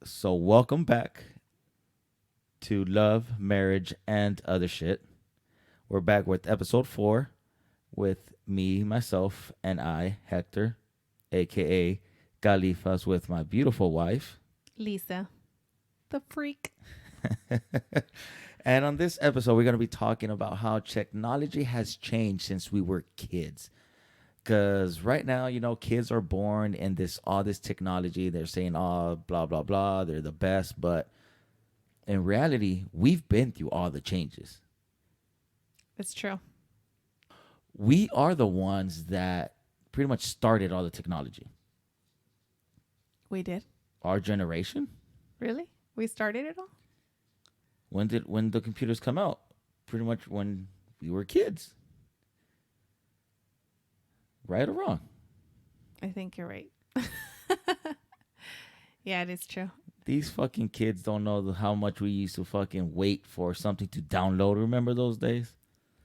So, welcome back to Love, Marriage, and Other Shit. We're back with episode 4 with me, myself, and I, Hector, aka Galifas, with my beautiful wife. Lisa, the freak. And on this episode, we're going to be talking about how technology has changed since we were kids. Because right now, kids are born in all this technology. They're saying, oh, blah, blah, blah. They're the best. But in reality, we've been through all the changes. It's true. We are the ones that pretty much started all the technology. We did. Our generation. Really? We started it all? When the computers come out? Pretty much when we were kids. Right or wrong? I think you're right. Yeah, it is true. These fucking kids don't know how much we used to fucking wait for something to download. Remember those days?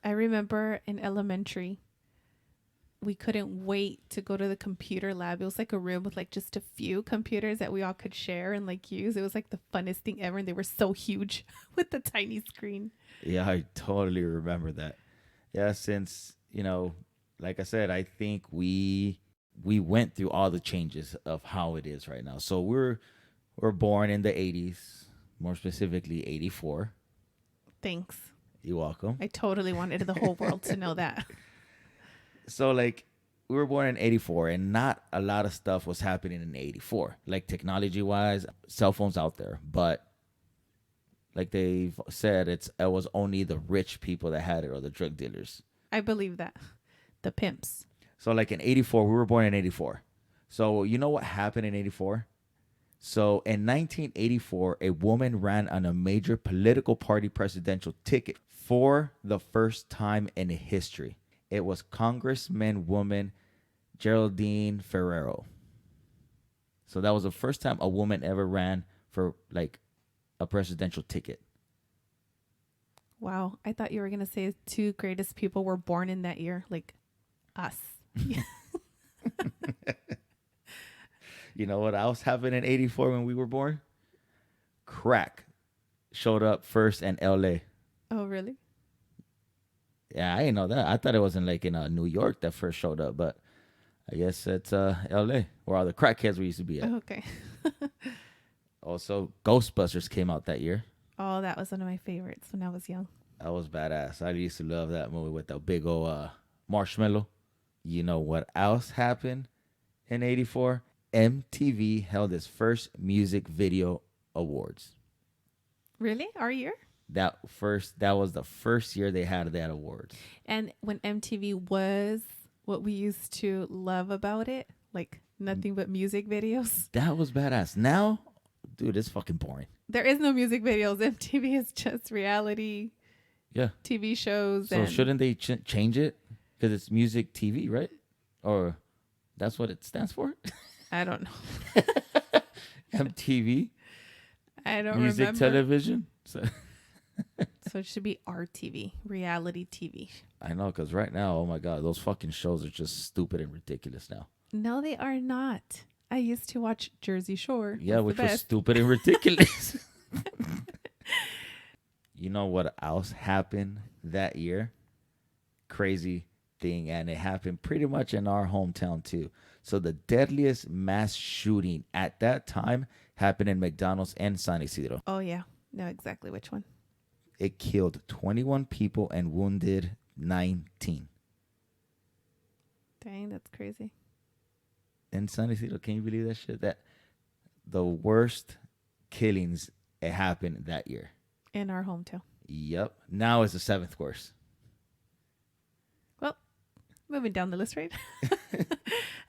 I remember in elementary, we couldn't wait to go to the computer lab. It was like a room with like just a few computers that we all could share and like use. It was like the funnest thing ever. And they were so huge with the tiny screen. Yeah, I totally remember that. Yeah, since, like I said, I think we went through all the changes of how it is right now. So we're born in the 80s, more specifically 84. Thanks. You're welcome. I totally wanted the whole world to know that. So like we were born in 84 and not a lot of stuff was happening in 84. Like technology wise, cell phones out there, but like they've said it was only the rich people that had it or the drug dealers. I believe that. The pimps. So like in 84, we were born in 84. So you know what happened in 84? So in 1984, a woman ran on a major political party presidential ticket for the first time in history. It was Congressman woman Geraldine Ferrero. So that was the first time a woman ever ran for like a presidential ticket. Wow. I thought you were going to say two greatest people were born in that year, like us. You know what else happened in 84 when we were born? Crack showed up first in LA. Oh, really? Yeah, I didn't know that. I thought it was in New York that first showed up, but I guess it's LA where all the crackheads we used to be at. Okay. Also, Ghostbusters came out that year. Oh, that was one of my favorites when I was young. That was badass. I used to love that movie with the big old marshmallow. You know what else happened in 84? MTV held its first music video awards. Really? Our year? That was the first year they had that awards. And when MTV was what we used to love about it, like nothing but music videos. That was badass. Now, dude, it's fucking boring. There is no music videos. MTV is just reality. Yeah. TV shows. So shouldn't they change it? Because it's music TV, right? Or that's what it stands for? I don't know. MTV? I don't music remember. television? So it should be RTV, reality TV. I know, because right now, oh my God, those fucking shows are just stupid and ridiculous now. No, they are not. I used to watch Jersey Shore. Yeah, which was stupid and ridiculous. You know what else happened that year? Crazy thing, and it happened pretty much in our hometown too. So the deadliest mass shooting at that time happened in McDonald's and San Isidro. Oh, yeah. Know exactly which one. It killed 21 people and wounded 19. Dang, that's crazy. In San Isidro, can you believe that shit? That the worst killings it happened that year. In our hometown. Yep. Now it's the 7th worst. Well, moving down the list, right?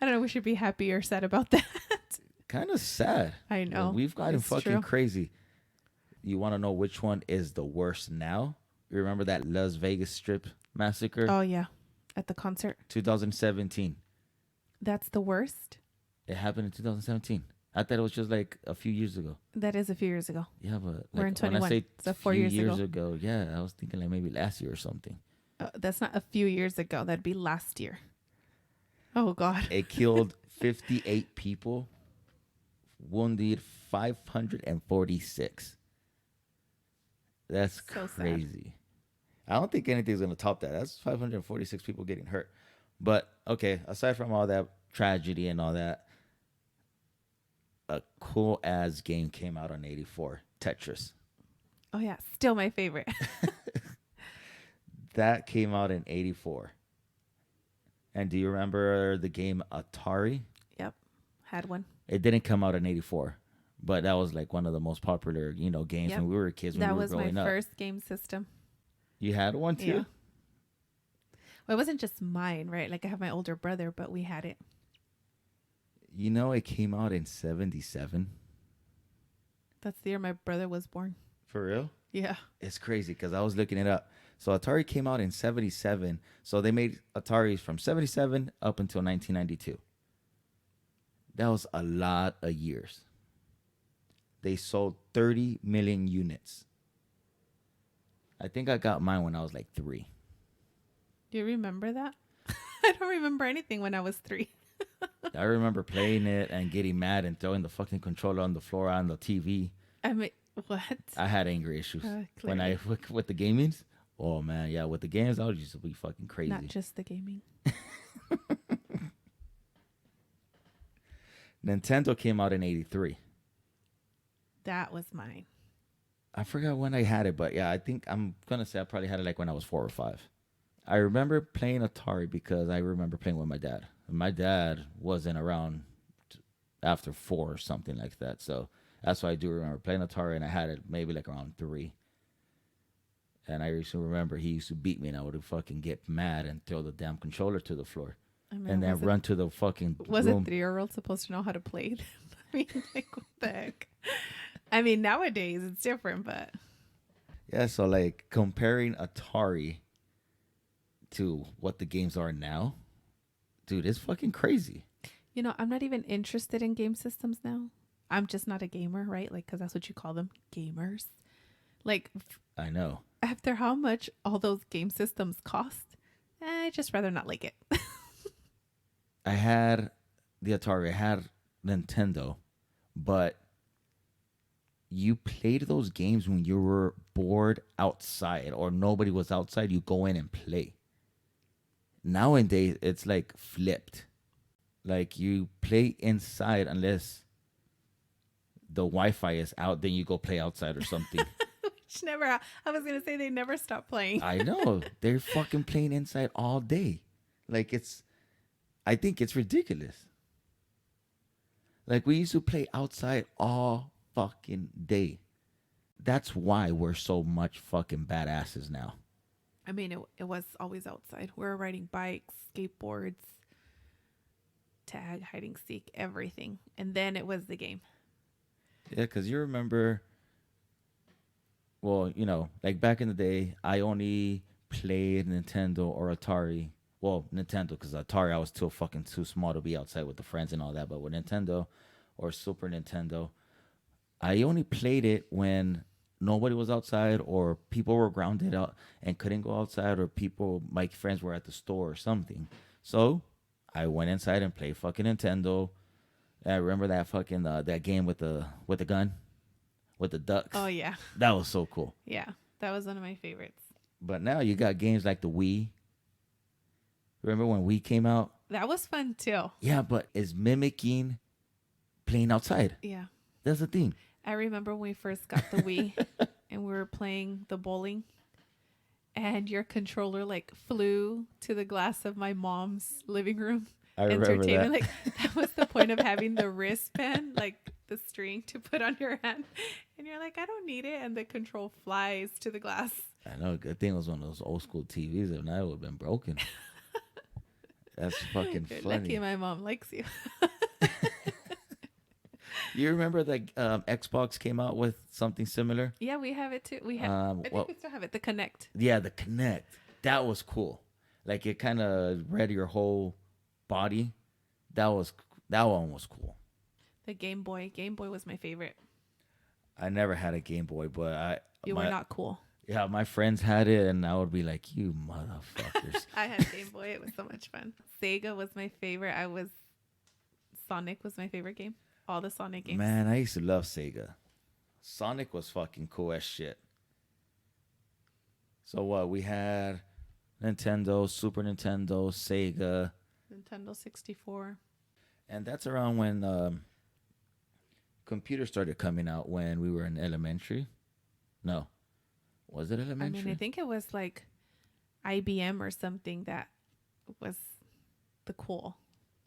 I don't know. We should be happy or sad about that. Kind of sad. I know. We've gotten It's fucking true. crazy. You want to know which one is the worst now? You remember that Las Vegas Strip massacre? Oh, yeah. At the concert. 2017. That's the worst? It happened in 2017. I thought it was just like a few years ago. That is a few years ago. Yeah, but We're in like, when 21. I say So 4 few years ago. ago, yeah, I was thinking like maybe last year or something. That's not a few years ago. That'd be last year. Oh, God. It killed 58 people wounded 546. That's So sad. crazy. I don't think anything's gonna top that. That's 546 people getting hurt. But okay, aside from all that tragedy and all that, a cool ass game came out on 84, Tetris. Oh yeah, still my favorite. That came out in 84. And do you remember the game Atari? Yep, had one. It didn't come out in 84, but that was like one of the most popular, games Yep. when we were kids, when That we were was my growing up. first game system. You had one too? Yeah. Well, it wasn't just mine, right? Like I have my older brother, but we had it. It came out in 77. That's the year my brother was born. For real? Yeah. It's crazy because I was looking it up. So Atari came out in 77. So they made Ataris from 77 up until 1992. That was a lot of years. They sold 30 million units. I think I got mine when I was like 3. Do you remember that? I don't remember anything when I was 3. I remember playing it and getting mad and throwing the fucking controller on the floor on the TV. I mean, what? I had anger issues when Clearly. with the gamings. Oh man, yeah, with the games I would used to be fucking crazy. Not just the gaming. Nintendo came out in 83. That was mine. I forgot when I had it, but yeah, I think I'm gonna say I probably had it like when I was 4 or 5. I remember playing Atari because I remember playing with my dad. My dad wasn't around after 4 or something like that, so that's why I do remember playing Atari, and I had it maybe like around 3. And I used to remember he used to beat me, and I would fucking get mad and throw the damn controller to the floor, I mean, and then run to the fucking was room. a 3-year-old supposed to know how to play it? I mean, like, what the heck? I mean, nowadays it's different, but Yeah, so like comparing Atari to what the games are now, dude, it's fucking crazy. I'm not even interested in game systems now. I'm just not a gamer, right? Like, because that's what you call them, gamers. Like, I know. after how much all those game systems cost, I just rather not like it. I had the Atari, I had Nintendo, but you played those games when you were bored outside or nobody was outside, you go in and play. Nowadays, it's like flipped. Like you play inside unless the Wi-Fi is out, then you go play outside or something. Which never, I was going to say they never stop playing. I know. They're fucking playing inside all day. Like I think it's ridiculous. Like we used to play outside all fucking day. That's why we're so much fucking badasses now. I mean, it was always outside. We were riding bikes, skateboards, tag, hide and seek, everything. And then it was the game. Yeah, because you remember, well, like back in the day, I only played Nintendo or Atari. Well, Nintendo, because Atari, I was too small to be outside with the friends and all that. But with Nintendo or Super Nintendo, I only played it when nobody was outside or people were grounded out and couldn't go outside, or my friends were at the store or something. So I went inside and played fucking Nintendo. I remember that fucking that game with the gun with the ducks. Oh, yeah. That was so cool. Yeah. That was one of my favorites. But now you got games like the Wii. Remember when Wii came out? That was fun too. Yeah, but it's mimicking playing outside. Yeah. That's the thing. I remember when we first got the Wii and we were playing the bowling, and your controller like flew to the glass of my mom's living room. I remember that. Like that was the point of having the wristband, like the string to put on your hand. And you're like, I don't need it. And the control flies to the glass. I know. Good thing it was one of those old school TVs. If not, it would have been broken. That's fucking You're funny. lucky my mom likes you. You remember that Xbox came out with something similar? Yeah, we have it too. We have. I think we still have it. The Connect. Yeah, the Kinect. That was cool. Like it kind of read your whole body. That one was cool. The Game Boy. Game Boy was my favorite. I never had a Game Boy, but You were not cool. Yeah, my friends had it, and I would be like, "You motherfuckers!" I had Game Boy. It was so much fun. Sega was my favorite. Sonic was my favorite game. all the Sonic games. Man, I used to love Sega. Sonic was fucking cool as shit. So what? We had Nintendo, Super Nintendo, Sega. Nintendo 64. And that's around when computers started coming out when we were in elementary. No. Was it elementary? I mean, I think it was like IBM or something that was the cool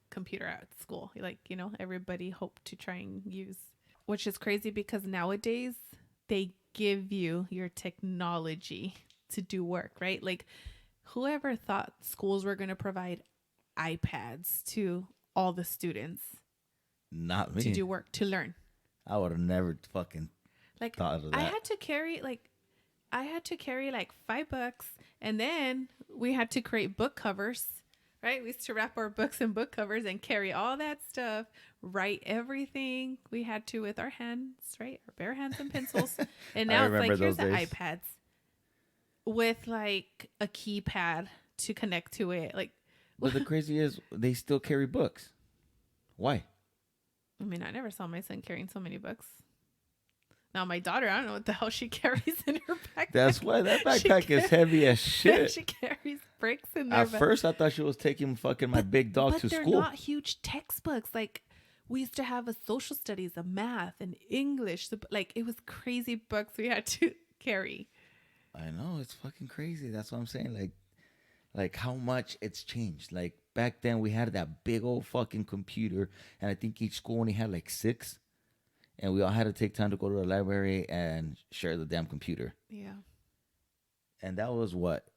computer at school. Like, you know, everybody hoped to try and use, which is crazy because nowadays they give you your technology to do work, right? Like, whoever thought schools were going to provide iPads to all the students Not me. to do work, to learn? I would have never fucking Like, thought of that. I had to carry like $5, and then we had to create book covers, right? We used to wrap our books in book covers and carry all that stuff, write everything we had to with our hands, right? Our bare hands and pencils. And now it's like, here's the iPads with like a keypad to connect to it. Like, but the crazy is they still carry books. Why? I mean, I never saw my son carrying so many books. Now my daughter, I don't know what the hell she carries in her backpack. That's why that backpack is heavy as shit. She carries bricks in there. At first, I thought she was taking fucking my big dog to school. But they're not huge textbooks. Like, we used to have a social studies, a math, and English. Like, it was crazy books we had to carry. I know, it's fucking crazy. That's what I'm saying. Like how much it's changed. Like back then, we had that big old fucking computer, and I think each school only had like 6. And we all had to take time to go to the library and share the damn computer. Yeah. And that was what?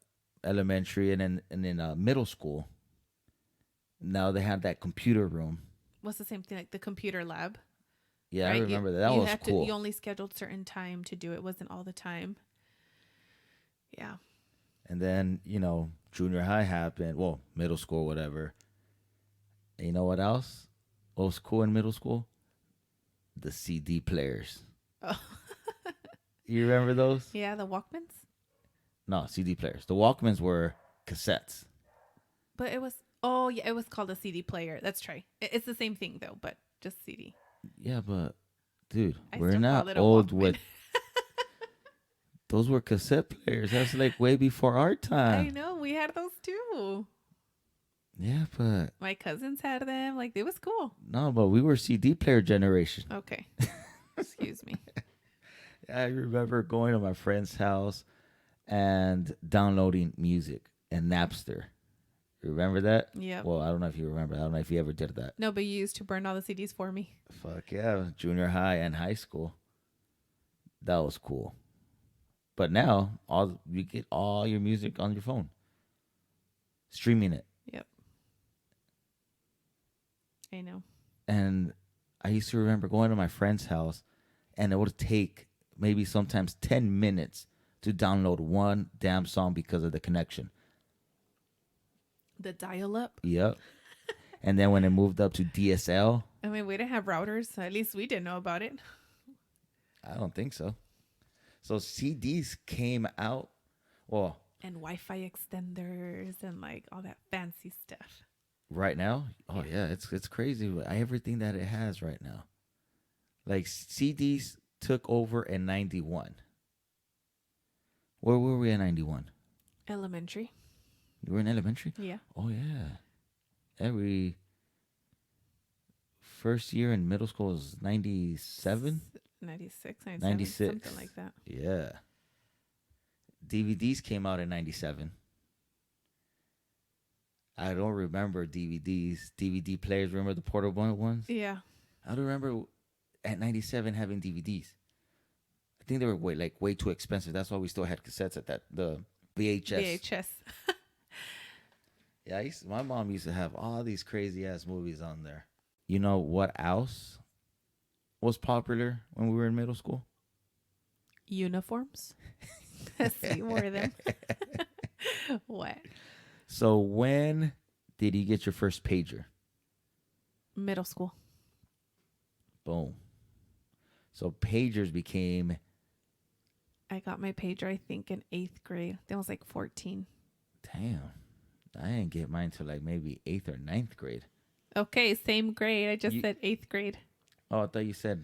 Elementary and then middle school. Now they have that computer room. What's the same thing? Like the computer lab. Yeah, right? I remember that. That was cool. You only scheduled certain time to do it. It wasn't all the time. Yeah. And then, junior high happened. Well, middle school, whatever. And you know what else? What was cool in middle school? The CD players. Oh. You remember those? Yeah, the Walkmans? No, CD players. The Walkmans were cassettes. But it was called a CD player. That's right. It's the same thing though, but just CD. Yeah, but dude, I we're still not call it a old Walkman. with those were cassette players. That's like way before our time. I know, we had those too. Yeah, but My cousins had them. Like, it was cool. no, but we were CD player generation. Okay. Excuse me. I remember going to my friend's house and downloading music and Napster. You remember that? Yeah. Well, I don't know if you remember. I don't know if you ever did that. No, but you used to burn all the CDs for me. Fuck yeah. Junior high and high school. That was cool. But now you get all your music on your phone. Streaming it. Yep. I know. And I used to remember going to my friend's house, and it would take maybe sometimes 10 minutes to download one damn song because of the connection. The dial-up? Yep. And then when it moved up to DSL. I mean, we didn't have routers. At least we didn't know about it. I don't think so. So CDs came out. Well. And Wi-Fi extenders and like all that fancy stuff. Right now? Oh, yeah. It's crazy. Everything that it has right now. Like CDs took over in 91. Where were we in 91? Elementary. You were in elementary? Yeah. Oh, yeah. Every first year in middle school is 97? 96, 96. Something like that. Yeah. DVDs came out in 97. I don't remember DVDs. DVD players, remember the portable ones? Yeah. I don't remember at 97 having DVDs. I think they were way too expensive. That's why we still had cassettes at the VHS. VHS. Yeah, my mom used to have all these crazy ass movies on there. You know what else was popular when we were in middle school? Uniforms. Yes, we wore them. What? So when did you get your first pager? Middle school. Boom. So pagers became... I got my pager, I think, in 8th grade. That was like 14. Damn. I didn't get mine till like maybe 8th or 9th grade. Okay, same grade. I just said 8th grade. Oh, I thought you said